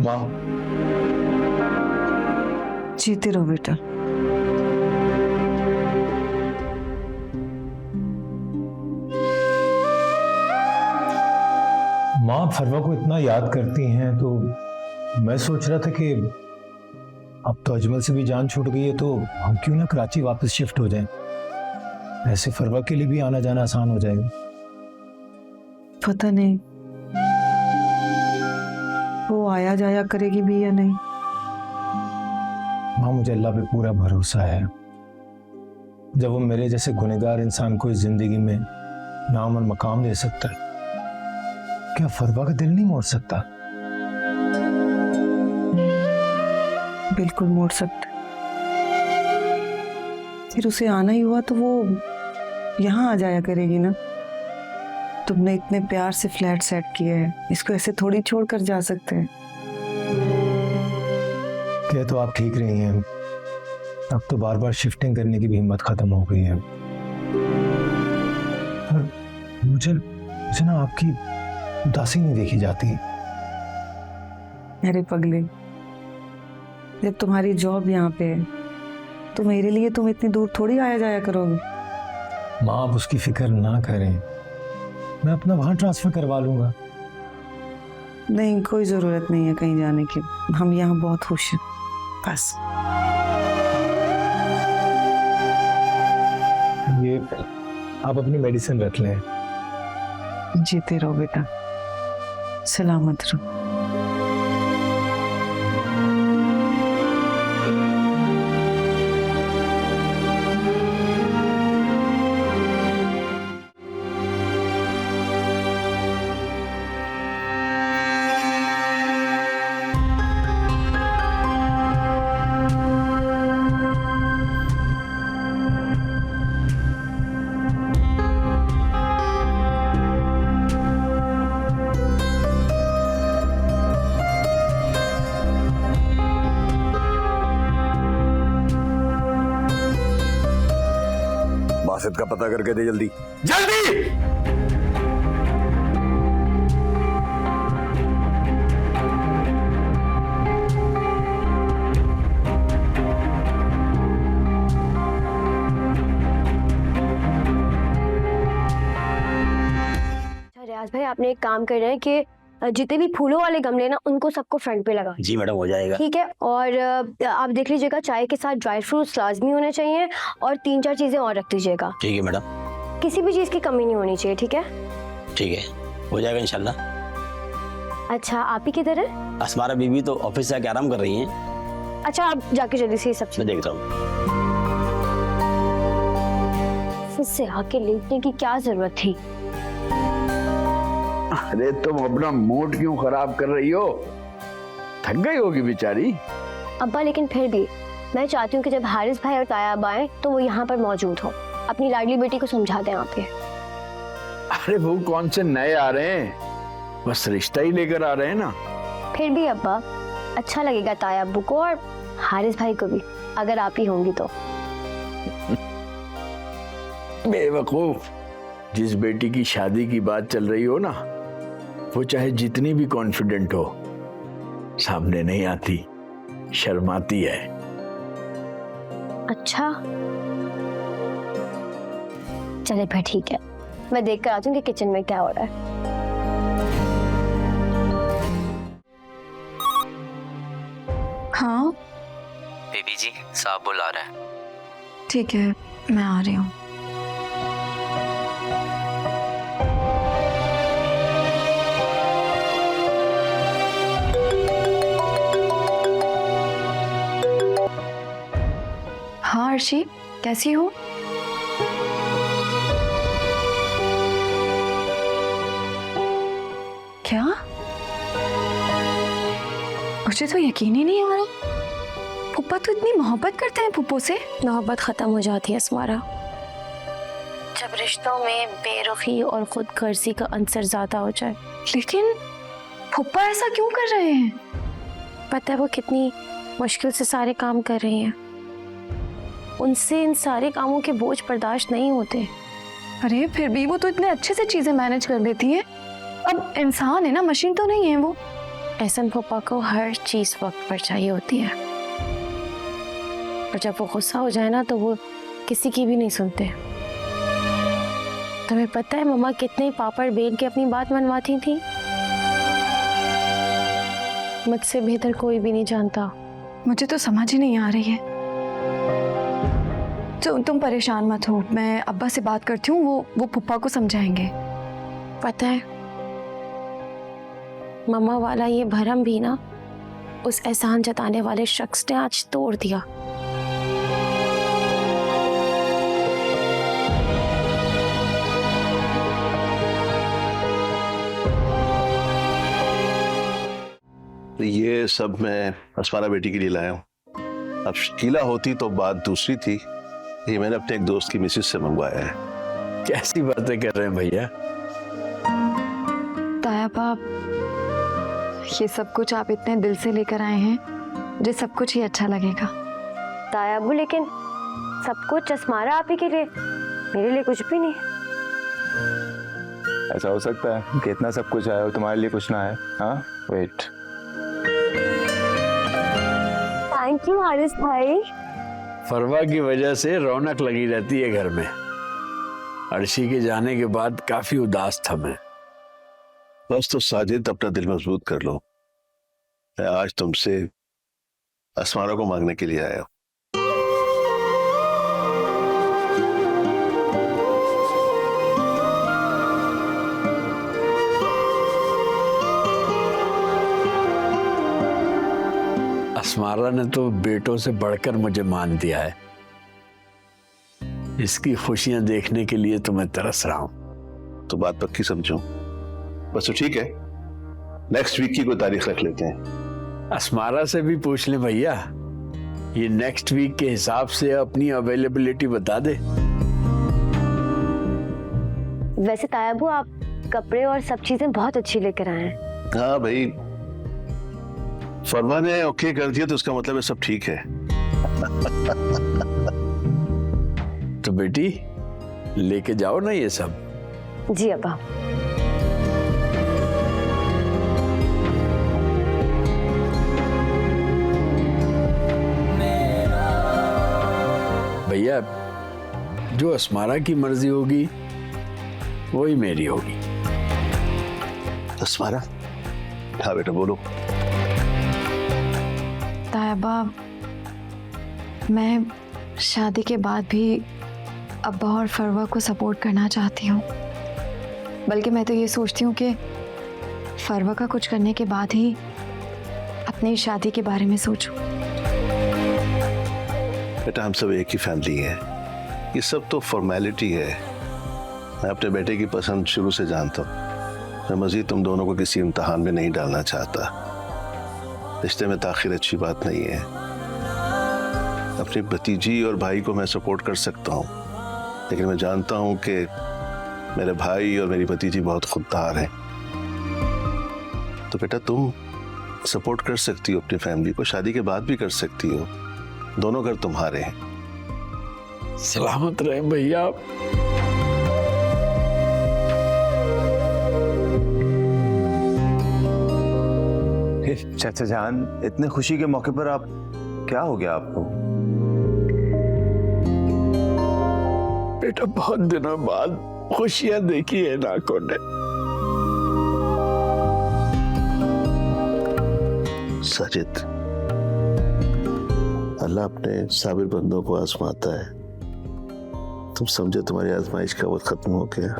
माँ, जीते रहो बेटा। माँ फरवा को इतना याद करती हैं तो मैं सोच रहा था कि अब तो अजमल से भी जान छूट गई है तो हम क्यों ना कराची वापस शिफ्ट हो जाएं। ऐसे फरवा के लिए भी आना जाना आसान हो जाएगा। पता नहीं वो आया जाया करेगी भी या नहीं। माँ मुझे अल्लाह पे पूरा भरोसा है, जब वो मेरे जैसे गुनहगार इंसान को इस जिंदगी में नाम और मकाम दे सकता है, क्या फरवा का दिल नहीं मोड़ सकता? बिल्कुल मोड़ सकता। फिर उसे आना ही हुआ तो वो यहाँ आ जाया करेगी ना। तुमने इतने प्यार से फ्लैट सेट किया है, इसको ऐसे थोड़ी छोड़कर जा सकते हैं। क्या तो आप ठीक रही हैं, अब तो बार बार शिफ्टिंग करने की भी हिम्मत खत्म हो गई है। और मुझे ना आपकी उदासी नहीं देखी जाती। अरे पगले, जब तुम्हारी जॉब यहाँ पे है तो मेरे लिए तुम इतनी दूर थोड़ी आया जाया करोगे। माँ आप उसकी फिक्र ना करें, मैं अपना वहां ट्रांसफर करवा लूंगा। नहीं, कोई जरूरत नहीं है कहीं जाने की, हम यहाँ बहुत खुश हैं बस। ये आप अपनी मेडिसिन रख लें। जीते रहो बेटा, सलामत रहो। बासित का पता करके दे जल्दी जल्दी। रियाज भाई, आपने एक काम करना है कि जितने भी फूलों वाले गमले ना उनको सबको फ्रंट पे लगा। जी मैडम, हो जाएगा। ठीक है। और आप देख लीजिएगा चाय के साथ ड्राई फ्रूट्स लाजमी होने चाहिए और 3-4 चीजें और रख दीजिएगा। ठीक है मैडम। किसी भी चीज की कमी नहीं होनी चाहिए। ठीक है? ठीक है, हो जाएगा इंशाल्लाह। अच्छा, आप ही किधर है? अस्मारा बीबी तो ऑफिस से आके आराम कर रही हैं। अच्छा, आप जाके जल्दी से ये सब मैं देख रहा हूँ। ऑफिस से आके लेटने की क्या जरूरत थी? अरे तुम अपना मूड क्यों खराब कर रही हो? थक गई होगी बेचारी। अब्बा, लेकिन फिर भी मैं चाहती हूँ कि जब हारिस भाई और तायाब आए तो वो यहाँ पर मौजूद हो। अपनी लाडली बेटी को समझा दें आप ये। अरे वो कौन से नए आ रहे हैं, बस रिश्ता ही लेकर आ रहे हैं ना। फिर भी अब्बा, अच्छा लगेगा ताया अब्बू को और हारिस भाई को भी, अगर आप ही होंगी तो। बेवकूफ, जिस बेटी की शादी की बात चल रही हो ना, वो चाहे जितनी भी कॉन्फिडेंट हो, सामने नहीं आती, शर्माती है। अच्छा, चले फिर ठीक है, मैं देख कर आती हूँ कि किचन में क्या हो रहा है। हाँ बेबी जी, साहब बुला रहा है। ठीक है, मैं आ रही हूँ। हाँ अर्शी, कैसी हो? क्या? मुझे तो यकीन ही नहीं आ रहा। पुप्पा तो इतनी मोहब्बत करते हैं पुप्पो से। मोहब्बत खत्म हो जाती है अस्मारा जब रिश्तों में बेरुखी और खुद गर्जी का अंसर ज्यादा हो जाए। लेकिन पुप्पा ऐसा क्यों कर रहे हैं? पता है वो कितनी मुश्किल से सारे काम कर रही हैं, उनसे इन सारे कामों के बोझ बर्दाश्त नहीं होते। अरे फिर भी वो तो इतने अच्छे से चीजें मैनेज कर लेती है। अब इंसान है ना, मशीन तो नहीं है वो। एहसन पापा को हर चीज वक्त पर चाहिए होती है, और जब वो गुस्सा हो जाए ना तो वो किसी की भी नहीं सुनते। तुम्हें पता है मम्मा कितने पापड़ बेल के अपनी बात मनवाती थी? मुझसे बेहतर कोई भी नहीं जानता। मुझे तो समझ ही नहीं आ रही है। तो तुम परेशान मत हो, मैं अब्बा से बात करती हूँ, वो पुप्पा को समझाएंगे। पता है मम्मा वाला ये भरम भी ना उस एहसान जताने वाले शख्स ने आज तोड़ दिया। ये सब मैं अस्मारा बेटी के लिए लाया हूँ। अब शीला होती तो बात दूसरी थी, ये मैंने अपने एक दोस्त की मिसेज से मंगवाया है। कैसी बातें कर रहे हैं भैया? ताया बाप, ये सब कुछ आप इतने दिल से लेकर आए हैं, मुझे सब कुछ ही अच्छा लगेगा। तायाबू लेकिन सब कुछ अस्मारा आप ही के लिए, मेरे लिए कुछ भी नहीं। ऐसा हो सकता है कि इतना सब कुछ आया हो तुम्हारे लिए कुछ ना है? हाँ वेट। थैंक यू हारिस भाई। फरवा की वजह से रौनक लगी रहती है घर में। अर्शी के जाने के बाद काफी उदास था मैं। बस तो साजिद अपना दिल मजबूत कर लो, मैं आज तुमसे अस्मारा को मांगने के लिए आया हूं। अस्मारा ने तो बेटों से बढ़कर मुझे मान दिया है। इसकी खुशियां देखने के लिए तो मैं तरस रहा हूं। तो बात पक्की समझो। बस तो ठीक है, नेक्स्ट वीक की कोई तारीख रख लेते हैं। अस्मारा से भी पूछ ले भैया, ये नेक्स्ट वीक के हिसाब से अपनी अवेलेबिलिटी बता दे। वैसे तायाबू आप कपड़े और सब चीजें बहुत अच्छी लेकर आए हैं। हाँ भाई, फरवा ने ओके कर दिया तो उसका मतलब है सब ठीक है। तो बेटी लेके जाओ ना ये सब। जी अब्बा। भैया जो अस्मारा की मर्जी होगी वही मेरी होगी। अस्मारा, हाँ बेटा बोलो। ताया बाप, मैं शादी के बाद भी अब्बा और फरवा को सपोर्ट करना चाहती हूँ। बल्कि मैं तो ये सोचती हूँ कि फरवा का कुछ करने के बाद ही अपनी शादी के बारे में सोचूं। बेटा हम सब एक ही फैमिली है, ये सब तो फॉर्मेलिटी है। मैं अपने बेटे की पसंद शुरू से जानता हूँ। मैं मजीद तुम दोनों को किसी इम्तिहान में नहीं डालना चाहता। रिश्ते में ताखिर अच्छी बात नहीं है। अपनी भतीजी और भाई को मैं सपोर्ट कर सकता हूँ, लेकिन मैं जानता हूँ कि मेरे भाई और मेरी भतीजी बहुत खुददार हैं। तो बेटा तुम सपोर्ट कर सकती हो अपनी फैमिली को, शादी के बाद भी कर सकती हो। दोनों घर तुम्हारे हैं। सलामत रहे भैया। चाचा जान, इतने खुशी के मौके पर आप, क्या हो गया आपको? बेटा बहुत दिनों बाद खुशियां देखी है नाकों ने। साजिद, अल्लाह अपने साबिर बंदों को आजमाता है। तुम समझो तुम्हारी आजमाइश का वक्त खत्म हो गया।